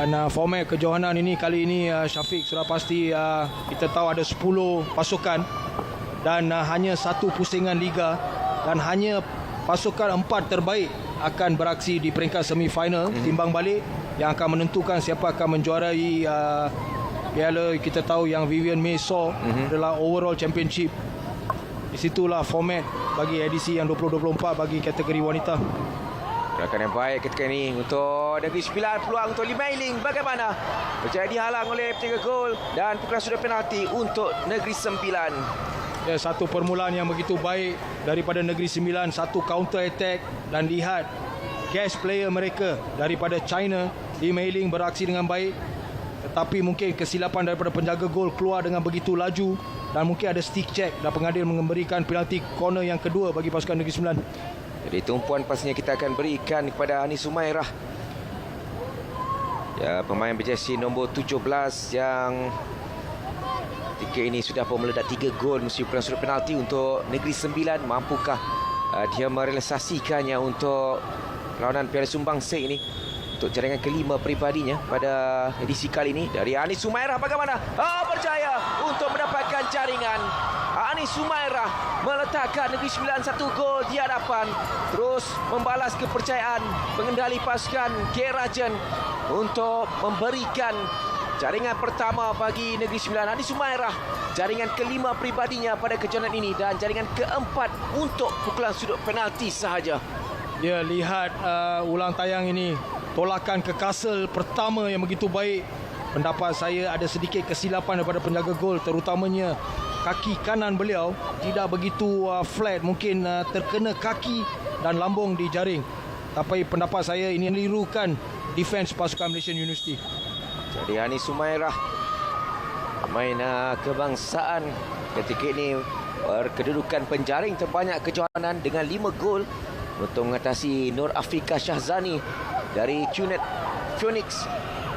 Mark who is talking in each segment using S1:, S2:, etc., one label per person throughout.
S1: Dan format kejohanan ini kali ini Syafiq sudah pasti kita tahu ada 10 pasukan dan hanya satu pusingan liga dan hanya pasukan 4 terbaik akan beraksi di peringkat semifinal timbang balik yang akan menentukan siapa akan menjuarai piala. Kita tahu yang Vivian May saw adalah overall championship. Di situlah format bagi edisi yang 2024 bagi kategori wanita.
S2: Gerakan yang baik ketika ini untuk Negeri Sembilan. Peluang untuk Lee Mei Ling bagaimana? Berjaya dihalang oleh penjaga gol dan pukulan sudut penalti untuk Negeri Sembilan.
S1: Ya, satu permulaan yang begitu baik daripada Negeri Sembilan, satu counter attack, dan lihat guest player mereka daripada China, Lee Mei Ling beraksi dengan baik, tetapi mungkin kesilapan daripada penjaga gol keluar dengan begitu laju dan mungkin ada stick check dan pengadil memberikan penalti corner yang kedua bagi pasukan Negeri Sembilan.
S2: Jadi tumpuan pastinya kita akan berikan kepada Anis Sumairah. Ya, pemain berjersey nombor 17 yang ketika ini sudah pun meledak 3 gol melalui pukulan sudut penalti untuk Negeri Sembilan. Mampukah dia merealisasikannya untuk perlawanan Piala Sumbangsih ini untuk jaringan kelima peribadinya pada edisi kali ini. Dari Anis Sumairah bagaimana? Berjaya untuk mendapatkan jaringan. Anis Sumairah meletakkan Negeri Sembilan 1 gol di hadapan. Terus membalas kepercayaan pengendali pasukan K. Rajan untuk memberikan jaringan pertama bagi Negeri Sembilan. Anis Sumairah jaringan kelima peribadinya pada kejohanan ini dan jaringan keempat untuk pukulan sudut penalti sahaja.
S1: Ya, lihat ulang tayang ini, tolakan ke Castle pertama yang begitu baik. Pendapat saya ada sedikit kesilapan daripada penjaga gol, terutamanya kaki kanan beliau tidak begitu flat, mungkin terkena kaki dan lambung di jaring. Tapi pendapat saya ini melirukan defense pasukan Malaysian University.
S2: Jadi Anis Sumairah, pemain kebangsaan, ketika ini berkedudukan penjaring terbanyak kejohanan dengan 5 gol untuk mengatasi Nur Afrika Syahzani dari Qnet Phoenix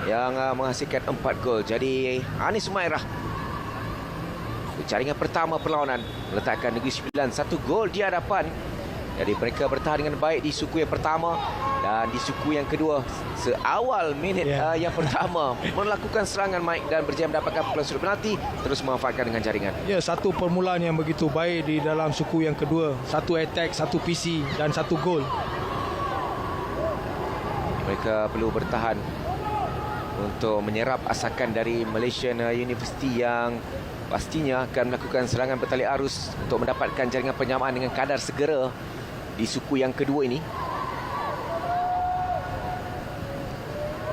S2: yang menghasilkan 4 gol. Jadi Anis Sumairah jaringan pertama perlawanan meletakkan Negeri Sembilan 1 gol di hadapan. Jadi mereka bertahan dengan baik di suku yang pertama dan di suku yang kedua. Seawal minit yang pertama melakukan serangan Mike dan berjaya mendapatkan pukulan sudut penalti, terus memanfaatkan dengan jaringan. Ya,
S1: satu permulaan yang begitu baik di dalam suku yang kedua. Satu attack, satu PC dan 1 gol.
S2: Mereka perlu bertahan untuk menyerap asakan dari Malaysian University yang pastinya akan melakukan serangan bertali arus untuk mendapatkan jaringan penyamaan dengan kadar segera di suku yang kedua ini.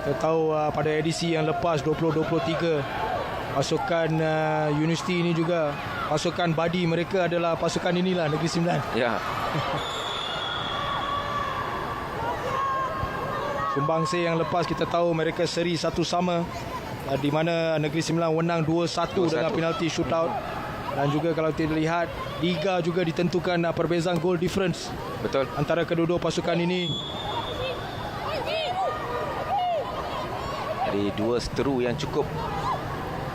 S1: Kita tahu pada edisi yang lepas 2023 pasukan Universiti ini juga pasukan badi mereka adalah pasukan inilah, Negeri Sembilan.
S2: Ya.
S1: Sumbangsih yang lepas kita tahu mereka seri 1-1 di mana Negeri Sembilan menang 2-1 dengan penalti shootout. Dan juga kalau kita lihat liga juga ditentukan perbezaan goal difference.
S2: Betul. Antara
S1: kedua-dua pasukan ini.
S2: Jadi 2 seteru yang cukup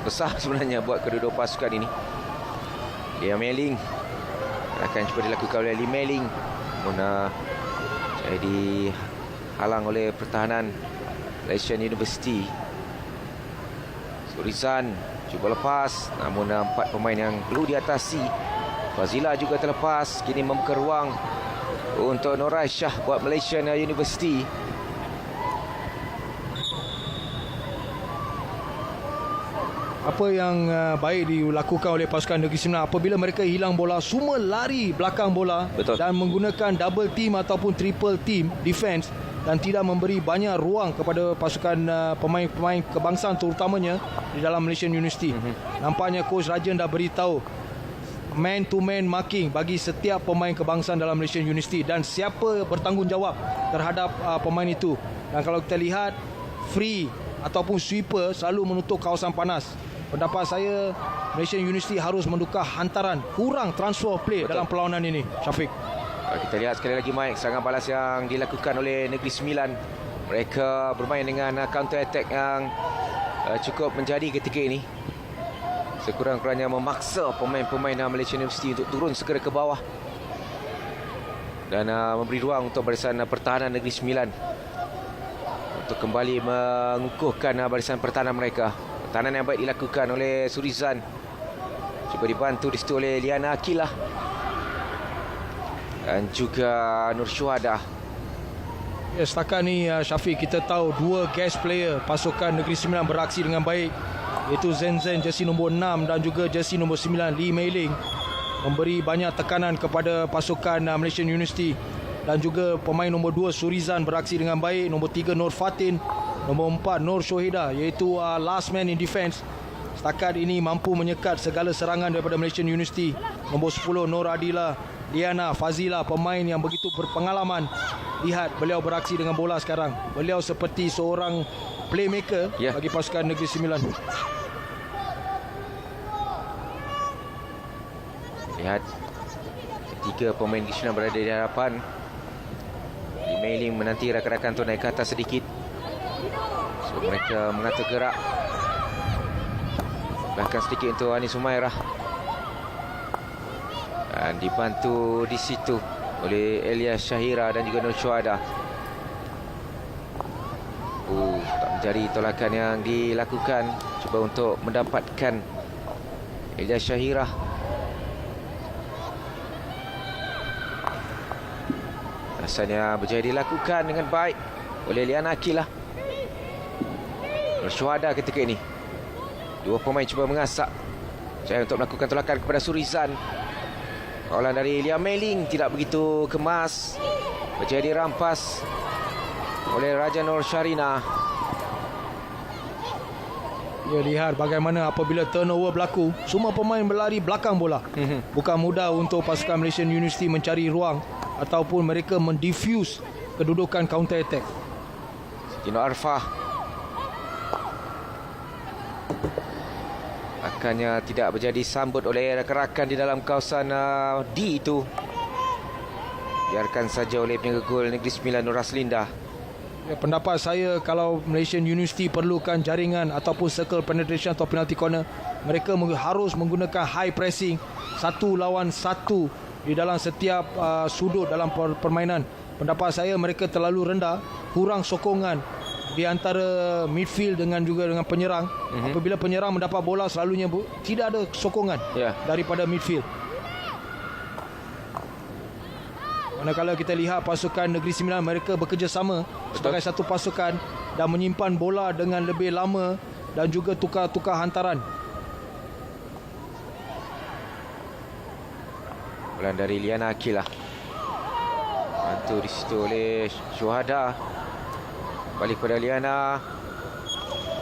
S2: besar sebenarnya buat kedua-dua pasukan ini. Lee Mei Ling akan cuba dilakukan oleh Lee Mei Ling, namun jadi halang oleh pertahanan Malaysian University. Surizan cuba lepas, namun 4 pemain yang perlu diatasi. Fazila juga terlepas, kini membuka ruang untuk Nur Aisyah buat Malaysian University.
S1: Apa yang baik dilakukan oleh pasukan Negeri Sembilan apabila mereka hilang bola, semua lari belakang bola.
S2: Betul.
S1: Dan menggunakan double team ataupun triple team defense dan tidak memberi banyak ruang kepada pasukan pemain-pemain kebangsaan terutamanya di dalam Malaysian University. Nampaknya Coach Rajan dah beritahu man to man marking bagi setiap pemain kebangsaan dalam Malaysian University dan siapa bertanggungjawab terhadap pemain itu. Dan kalau kita lihat, free ataupun sweeper selalu menutup kawasan panas. Pendapat saya, Malaysian University harus menukar hantaran, kurang transfer play. Betul. Dalam perlawanan ini, Syafiq.
S2: Kita lihat sekali lagi Mike, serangan balas yang dilakukan oleh Negeri Sembilan. Mereka bermain dengan counter attack yang cukup menjadi ketika ini. Sekurang-kurangnya memaksa pemain-pemain Malaysian University untuk turun segera ke bawah dan memberi ruang untuk barisan pertahanan Negeri Sembilan untuk kembali mengukuhkan barisan pertahanan mereka. Pertahanan yang baik dilakukan oleh Surizan. Cuba dibantu di situ oleh Liana Akilah dan juga Nur Syuhada.
S1: Ya, setakat ni Syafiq, kita tahu dua guest player pasukan Negeri Sembilan beraksi dengan baik, iaitu Zen Zen jersey nombor 6 dan juga jersey nombor 9 Lee Mei Ling, memberi banyak tekanan kepada pasukan Malaysian University. Dan juga pemain nombor 2 Surizan beraksi dengan baik, nombor 3 Nur Fatin, nombor 4 Nur Syuhida, iaitu last man in defence. Setakat ini mampu menyekat segala serangan daripada Malaysian University. Nombor 10 Nur Adila, Diana Fazila, pemain yang begitu berpengalaman. Lihat beliau beraksi dengan bola sekarang. Beliau seperti seorang playmaker bagi pasukan Negeri Sembilan.
S2: Lihat ketiga pemain Negeri Sembilan berada di hadapan. Lee Mei Ling menanti rakan-rakan untuk naik ke atas sedikit. So mereka mengatur gerak. Bahkan sedikit untuk Anis Humairah. Dan dibantu di situ oleh Elias Syahira dan juga Nur Syuhada. Tak menjadi tolakan yang dilakukan. Cuba untuk mendapatkan Elias Syahira. Rasanya berjaya dilakukan dengan baik oleh Liana Akilah. Nur Syuhada ketika ini. Dua pemain cuba mengasak jaya untuk melakukan tolakan kepada Surizan. Kawalan dari Lia Mei Ling tidak begitu kemas. Berjaya dirampas oleh Raja Nur Syarina.
S1: Ya, lihat bagaimana apabila turnover berlaku, semua pemain berlari belakang bola. Bukan mudah untuk pasukan Malaysian University mencari ruang ataupun mereka mendifuse kedudukan counter attack.
S2: Tino Arfah akannya tidak berjadi sambut oleh rakan-rakan di dalam kawasan D itu. Biarkan saja oleh penjaga gol Negeri Sembilan Nur Raslinda.
S1: Ya, pendapat saya, kalau Malaysian University perlukan jaringan ataupun circle penetration atau penalty corner, mereka harus menggunakan high pressing, 1 lawan 1 di dalam setiap sudut dalam permainan. Pendapat saya mereka terlalu rendah, kurang sokongan di antara midfield dengan juga dengan penyerang. Apabila penyerang mendapat bola, selalunya tidak ada sokongan daripada midfield. Manakala kita lihat pasukan Negeri Sembilan, mereka bekerjasama sebagai satu pasukan dan menyimpan bola dengan lebih lama dan juga tukar-tukar hantaran.
S2: Bola dari Liana Akilah. Bantu di situ oleh Syuhada. Balik kepada Liana.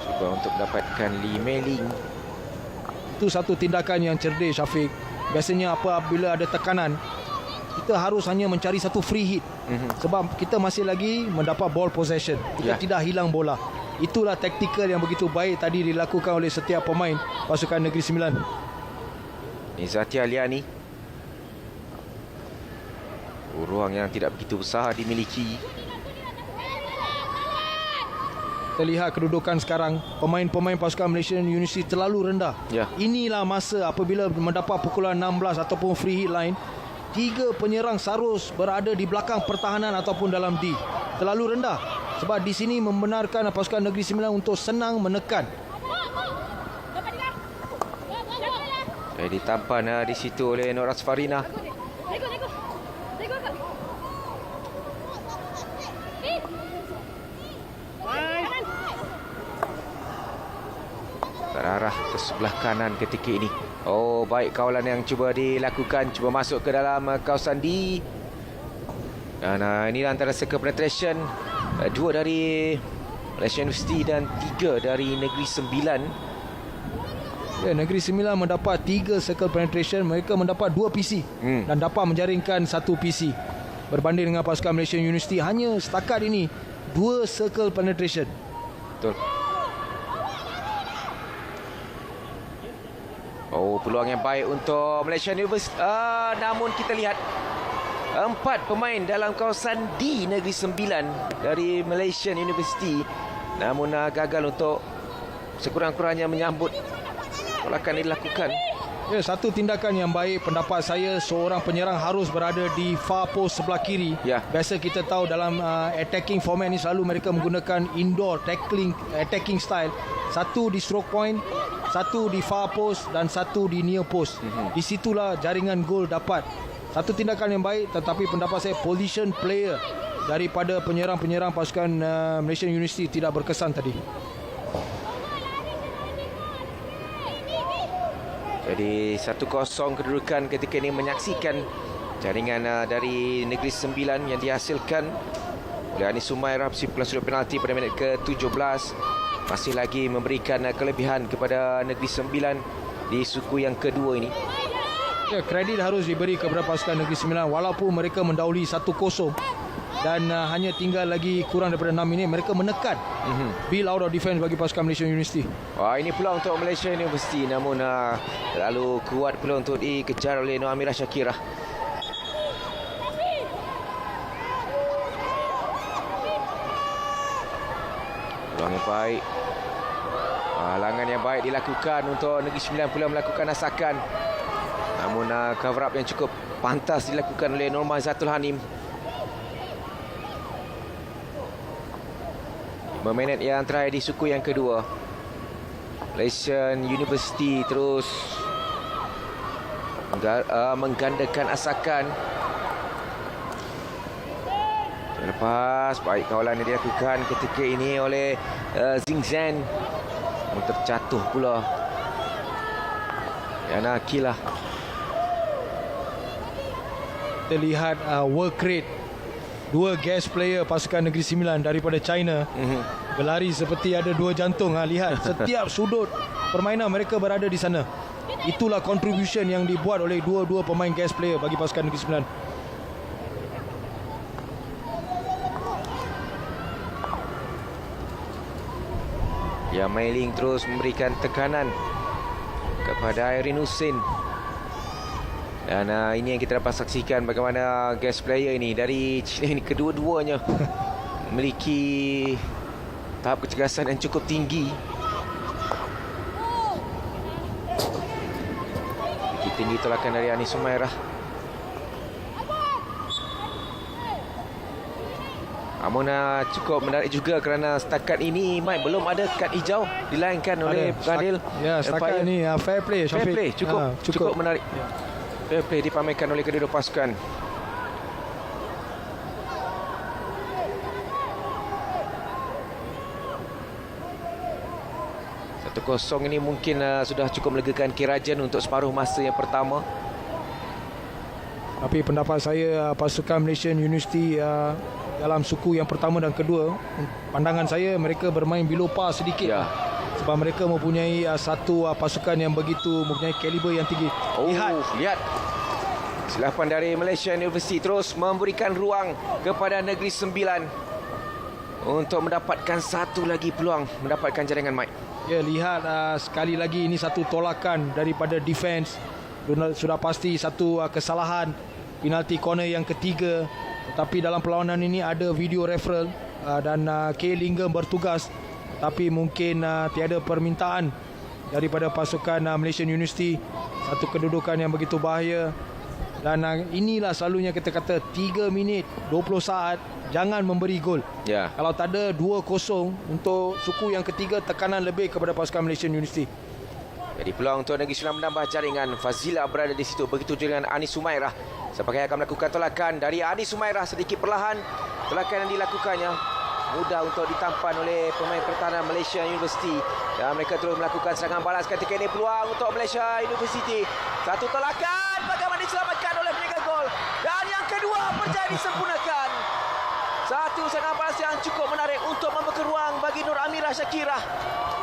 S2: Cuba untuk mendapatkan Lee Mei Ling.
S1: Itu satu tindakan yang cerdik, Syafiq. Biasanya apabila ada tekanan, kita harus hanya mencari satu free hit. Sebab kita masih lagi mendapat ball possession. Kita tidak hilang bola. Itulah taktikal yang begitu baik tadi dilakukan oleh setiap pemain pasukan Negeri Sembilan.
S2: Nizatia Liani. Ruang yang tidak begitu besar dimiliki.
S1: Kita lihat kedudukan sekarang. Pemain-pemain pasukan Malaysian University terlalu rendah. Inilah masa apabila mendapat pukulan 16 ataupun free hit line, 3 penyerang seharus berada di belakang pertahanan ataupun dalam D. Terlalu rendah. Sebab di sini membenarkan pasukan Negeri Sembilan untuk senang menekan.
S2: Ditampan di situ oleh Nur Asfarina. Terarah ke sebelah kanan ketika ini. Oh, baik kawalan yang cuba dilakukan. Cuba masuk ke dalam kawasan D. Dan inilah antara circle penetration. 2 dari Malaysia University dan 3 dari Negeri Sembilan.
S1: Ya, Negeri Sembilan mendapat 3 circle penetration. Mereka mendapat 2 PC dan dapat menjaringkan 1 PC. Berbanding dengan pasukan Malaysian University, hanya setakat ini 2 circle penetration.
S2: Betul. Oh, peluang yang baik untuk Malaysia University. Namun kita lihat 4 pemain dalam kawasan D Negeri Sembilan dari Malaysian University. Namun gagal untuk sekurang-kurangnya menyambut tolakan yang dilakukan.
S1: Ya, satu tindakan yang baik pendapat saya, seorang penyerang harus berada di far post sebelah kiri.
S2: Ya.
S1: Biasa kita tahu dalam attacking format ni selalu mereka menggunakan indoor attacking style. Satu di stroke point, satu di far post dan satu di near post. Di situlah jaringan gol dapat. Satu tindakan yang baik, tetapi pendapat saya position player daripada penyerang-penyerang pasukan Malaysian University tidak berkesan tadi.
S2: Jadi 1-0 kedudukan ketika ini, menyaksikan jaringan dari Negeri Sembilan yang dihasilkan oleh Anis Sumairah menciptakan sudut penalti pada minit ke-17. Masih lagi memberikan kelebihan kepada Negeri Sembilan di suku yang kedua ini.
S1: Ya, kredit harus diberi kepada pasukan Negeri Sembilan walaupun mereka mendahului 1-0 dan hanya tinggal lagi kurang daripada 6 minit, mereka menekan build out of defense bagi pasukan Malaysian University.
S2: Wah, ini peluang untuk Malaysia University, namun terlalu kuat peluang untuk dikejar oleh Nur Amirah Syakirah. Peluang yang baik, halangan yang baik dilakukan untuk Negeri Sembilan pula melakukan asakan. Namun cover up yang cukup pantas dilakukan oleh Norman Zatul Hanim. 5 minit yang terakhir di suku yang kedua. Malaysian University terus menggandakan asakan. Lepas baik kawalan yang dilakukan ketika ini oleh Zing Zhen, terjatuh pula Yana Akilah.
S1: Kita lihat work rate dua guest player pasukan Negeri Sembilan daripada China berlari seperti ada dua jantung. Lihat setiap sudut permainan mereka berada di sana. Itulah contribution yang dibuat oleh dua-dua pemain guest player bagi pasukan Negeri Sembilan.
S2: Ya, Mei Ling terus memberikan tekanan kepada Irene Hussein. Dan ini yang kita dapat saksikan bagaimana guest player ini dari China ini kedua-duanya memiliki tahap kecergasan yang cukup tinggi. Tinggi tolakan dari Anis Sumairah. Namun cukup menarik juga kerana setakat ini Mike belum ada kad hijau dilainkan oleh Fadil.
S1: Ya, setakat ini fair play,
S2: Fair
S1: Syafiq.
S2: play cukup menarik. Fair play dipamerkan oleh kedua-dua pasukan. Kosong ini mungkin sudah cukup melegakan Kirajan untuk separuh masa yang pertama.
S1: Tapi pendapat saya pasukan Malaysian University dalam suku yang pertama dan kedua, pandangan saya mereka bermain below par sedikit.
S2: Ya.
S1: Sebab mereka mempunyai satu pasukan yang begitu mempunyai kaliber yang tinggi.
S2: Lihat. Silapan dari Malaysian University terus memberikan ruang kepada Negeri Sembilan untuk mendapatkan satu lagi peluang mendapatkan jaringan Mike.
S1: Ya, lihat sekali lagi ini satu tolakan daripada defense. Sudah pasti satu kesalahan penalti corner yang ketiga. Tetapi dalam perlawanan ini ada video referral dan K. Lingham bertugas. Tapi mungkin tiada permintaan daripada pasukan Malaysian University. Satu kedudukan yang begitu bahaya. Dan inilah selalunya kita kata 3 minit 20 saat jangan memberi gol.
S2: Ya.
S1: Kalau tak ada 2-0 untuk suku yang ketiga, tekanan lebih kepada pasukan Malaysian University.
S2: Jadi peluang untuk Negeri Sembilan menambah jaringan. Fazila berada di situ. Begitu dengan Anis Sumairah. Sebagai akan melakukan tolakan dari Anis Sumairah sedikit perlahan. Tolakan yang dilakukannya mudah untuk ditampan oleh pemain pertahanan Malaysia University. Dan mereka terus melakukan serangan balas ketika ini. Peluang untuk Malaysia University. Satu tolakan. Bagaimana diselamatkan oleh penjaga gol. Dan yang kedua berjaya disempurnakan. Satu serangan balas yang cukup menarik untuk membuka ruang bagi Nur Amirah Syakirah.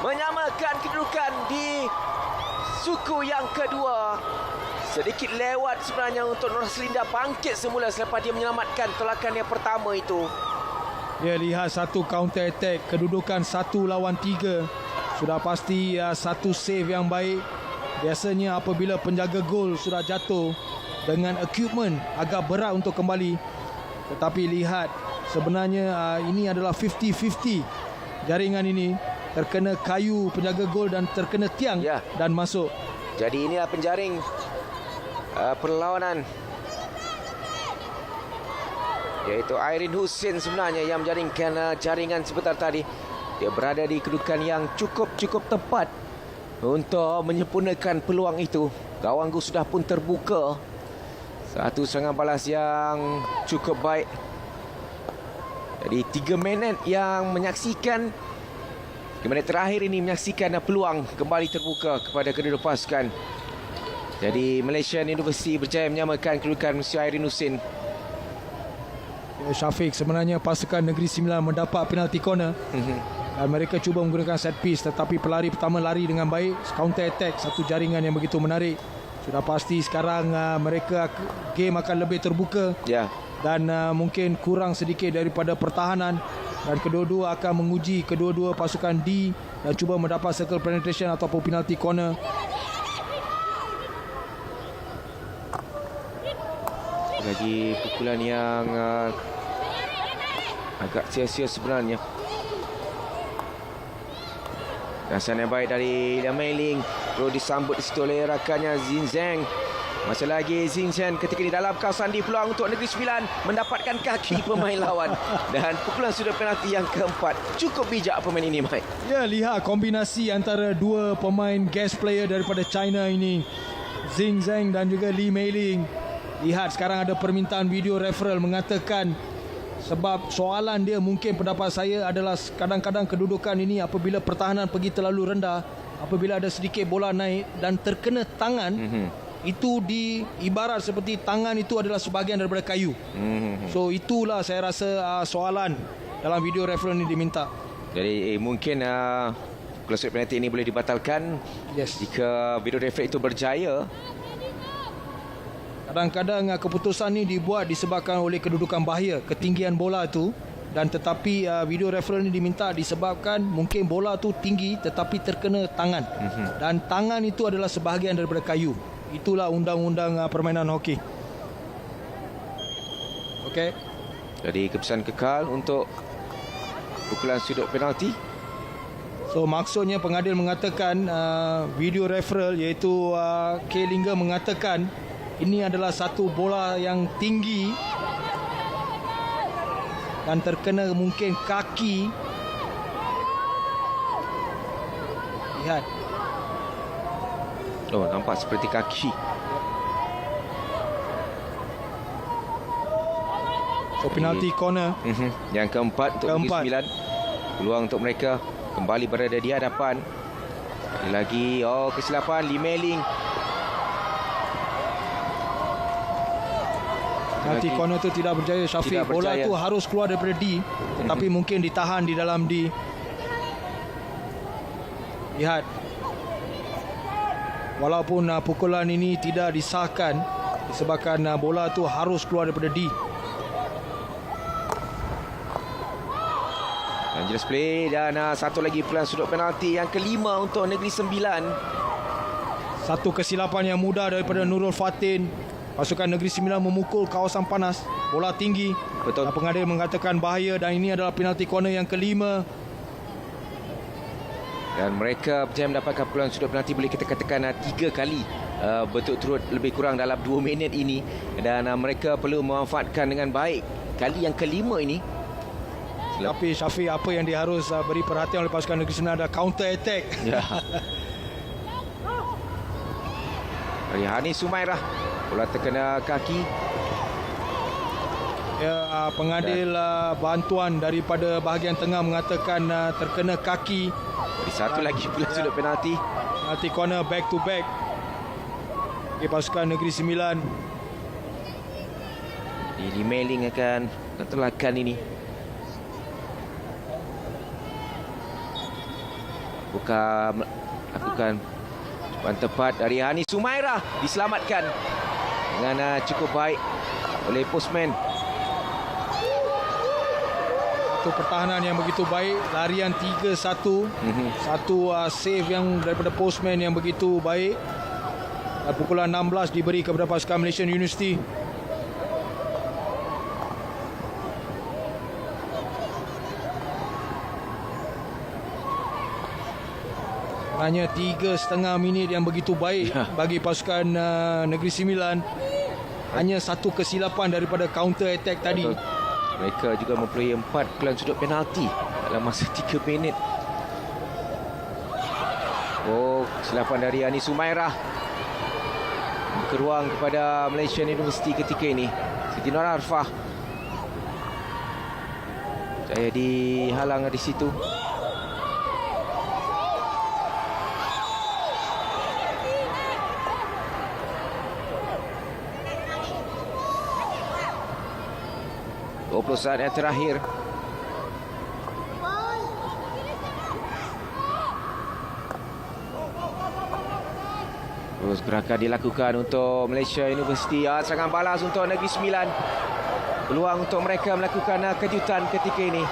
S2: Menyamakan kedudukan di suku yang kedua. Sedikit lewat sebenarnya untuk Nur Selinda bangkit semula selepas dia menyelamatkan tolakan yang pertama itu.
S1: Ya, lihat satu counter attack, kedudukan 1 lawan 3. Sudah pasti satu save yang baik. Biasanya apabila penjaga gol sudah jatuh dengan equipment agak berat untuk kembali. Tetapi lihat sebenarnya ini adalah 50-50 jaringan ini. Terkena kayu penjaga gol dan terkena tiang dan masuk.
S2: Jadi inilah penjaring perlawanan, iaitu Airin Hussein sebenarnya yang menjaringkan jaringan sebentar tadi. Dia berada di kedudukan yang cukup tepat untuk menyempurnakan peluang itu. Gawang Gus sudah pun terbuka. Satu serangan balas yang cukup baik. Jadi 3 minit yang menyaksikan, 3 minit terakhir ini menyaksikan peluang kembali terbuka kepada kedua pasukan. Jadi Malaysian University berjaya menyamakan kedudukan Monsieur Airin Hussein.
S1: Syafiq, sebenarnya pasukan Negeri Sembilan mendapat penalti corner. Dan mereka cuba menggunakan set piece, tetapi pelari pertama lari dengan baik, counter attack, satu jaringan yang begitu menarik. Sudah pasti sekarang mereka game akan lebih terbuka.
S2: Ya.
S1: Dan mungkin kurang sedikit daripada pertahanan, dan kedua-dua akan menguji kedua-dua pasukan D dan cuba mendapat circle penetration ataupun penalti corner.
S2: Lagi pukulan yang agak sia-sia sebenarnya. Rasan yang baik dari Liam Mei Ling, perlu disambut di situ oleh rakannya Zin Zheng. Masih lagi Zin Zheng ketika di dalam kawasan di peluang untuk Negeri Sembilan mendapatkan kaki pemain lawan. Dan pukulan sudut penalti yang keempat. Cukup bijak pemain ini, Mike.
S1: Ya, lihat kombinasi antara dua pemain guest player daripada China ini, Zin Zheng dan juga Li Mei Ling. Lihat sekarang ada permintaan video referral mengatakan, sebab soalan dia mungkin pendapat saya adalah kadang-kadang kedudukan ini apabila pertahanan pergi terlalu rendah, apabila ada sedikit bola naik dan terkena tangan, itu ibarat seperti tangan itu adalah sebahagian daripada kayu. So itulah saya rasa soalan dalam video referral ini diminta.
S2: Jadi mungkin close penalti ini boleh dibatalkan.
S1: Yes.
S2: Jika video referee itu berjaya.
S1: Kadang-kadang keputusan ini dibuat disebabkan oleh kedudukan bahaya, ketinggian bola tu, dan tetapi video referral ini diminta disebabkan mungkin bola tu tinggi tetapi terkena tangan. Dan tangan itu adalah sebahagian daripada kayu. Itulah undang-undang permainan hoki. Okey.
S2: Jadi keputusan kekal untuk pukulan sudut penalti.
S1: So maksudnya pengadil mengatakan video referral, iaitu K. Lingga mengatakan ini adalah satu bola yang tinggi dan terkena mungkin kaki. Lihat.
S2: Oh, nampak seperti kaki.
S1: So penalti corner.
S2: Yang keempat untuk Negeri Sembilan. Peluang untuk mereka kembali berada di hadapan. Lagi kesilapan Li Mei Ling.
S1: Penalti corner tu tidak berjaya, Syafiq. Bola tu harus keluar daripada D, tetapi mungkin ditahan di dalam D. Lihat. Walaupun pukulan ini tidak disahkan disebabkan bola tu harus keluar daripada D.
S2: Dangerous play dan satu lagi pukulan sudut penalti yang kelima untuk Negeri Sembilan.
S1: Satu kesilapan yang mudah daripada Nurul Fatin. Pasukan Negeri Sembilan memukul kawasan panas, bola tinggi.
S2: Betul.
S1: Pengadil mengatakan bahaya dan ini adalah penalti corner yang kelima.
S2: Dan mereka berjaya mendapatkan peluang sudut penalti, boleh kita katakan 3 kali berturut-turut lebih kurang dalam 2 minit ini. Dan mereka perlu memanfaatkan dengan baik kali yang kelima ini.
S1: Tapi Syafiq, apa yang dia harus beri perhatian oleh pasukan Negeri Sembilan adalah counter attack.
S2: Ya. Dari Hani Sumairah, bola terkena kaki.
S1: Ya, pengadil bantuan daripada bahagian tengah mengatakan terkena kaki.
S2: Jadi satu lagi pula sudut penalti.
S1: Penalti corner back to back bagi pasukan Negeri Sembilan.
S2: Li Mei Ling akan telakan ini. Bukan lakukan cubaan tepat dari Hani Sumairah, diselamatkan dengan cukup baik oleh postman.
S1: Satu pertahanan yang begitu baik, larian 3-1. Satu save yang daripada postman yang begitu baik. Dan pukulan 16 diberi kepada pasukan Malaysian University. Hanya 3.5 minit yang begitu baik bagi pasukan Negeri Sembilan. Hanya satu kesilapan daripada counter attack tadi.
S2: Betul. Mereka juga memperoleh 4 peluang sudut penalti dalam masa 3 minit. Oh, kesilapan dari Anis Sumairah. Ke ruang kepada Malaysian University ketika ini. Siti Nur Arfah. Saya dihalang di situ. Saat yang terakhir. Terus gerakan dilakukan untuk Malaysia University. Serangan balas untuk Negeri Sembilan. Peluang untuk mereka melakukan kejutan ketika ini.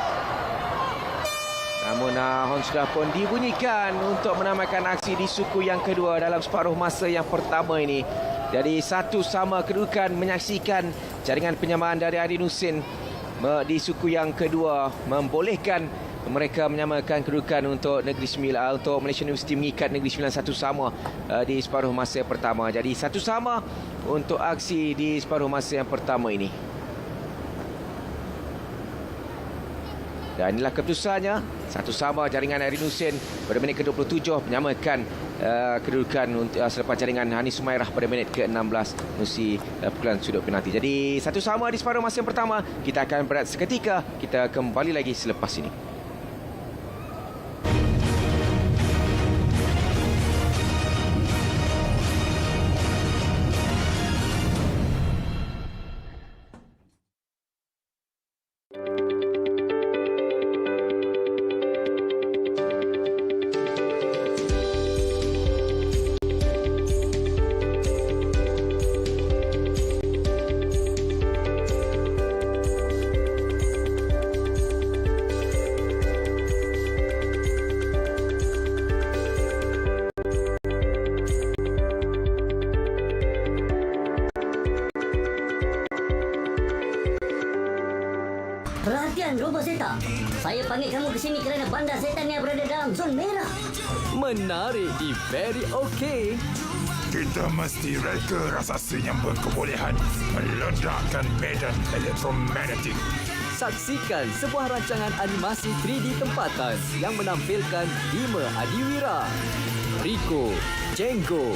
S2: Namun horn sudah pun dibunyikan untuk menamakan aksi di suku yang kedua dalam separuh masa yang pertama ini. Jadi 1-1 kedudukan, menyaksikan jaringan penyamaan dari Adin Husin di suku yang kedua, membolehkan mereka menyamakan kedudukan untuk Negeri Sembilan, untuk Malaysia University mengikat Negeri Sembilan 1-1 di separuh masa pertama. Jadi 1-1 untuk aksi di separuh masa yang pertama ini. Dan inilah keputusannya, 1-1 jaringan Adin Husin pada minit ke-27 menyamakan kedudukan selepas jaringan Anis Sumairah pada minit ke-16 melalui pukulan sudut penalti. Jadi 1-1 di separuh masa yang pertama. Kita akan berehat seketika. Kita kembali lagi selepas ini.
S3: Perhatian Robo Zeta. Saya panggil kamu ke sini kerana bandar setan yang berada dalam zon merah.
S4: Menarik di Very OK.
S5: Kita mesti reka raksasa yang berkebolehan meledakkan medan elektromagnetik.
S4: Saksikan sebuah rancangan animasi 3D tempatan yang menampilkan Bima Adiwira, Rico, Jenggo,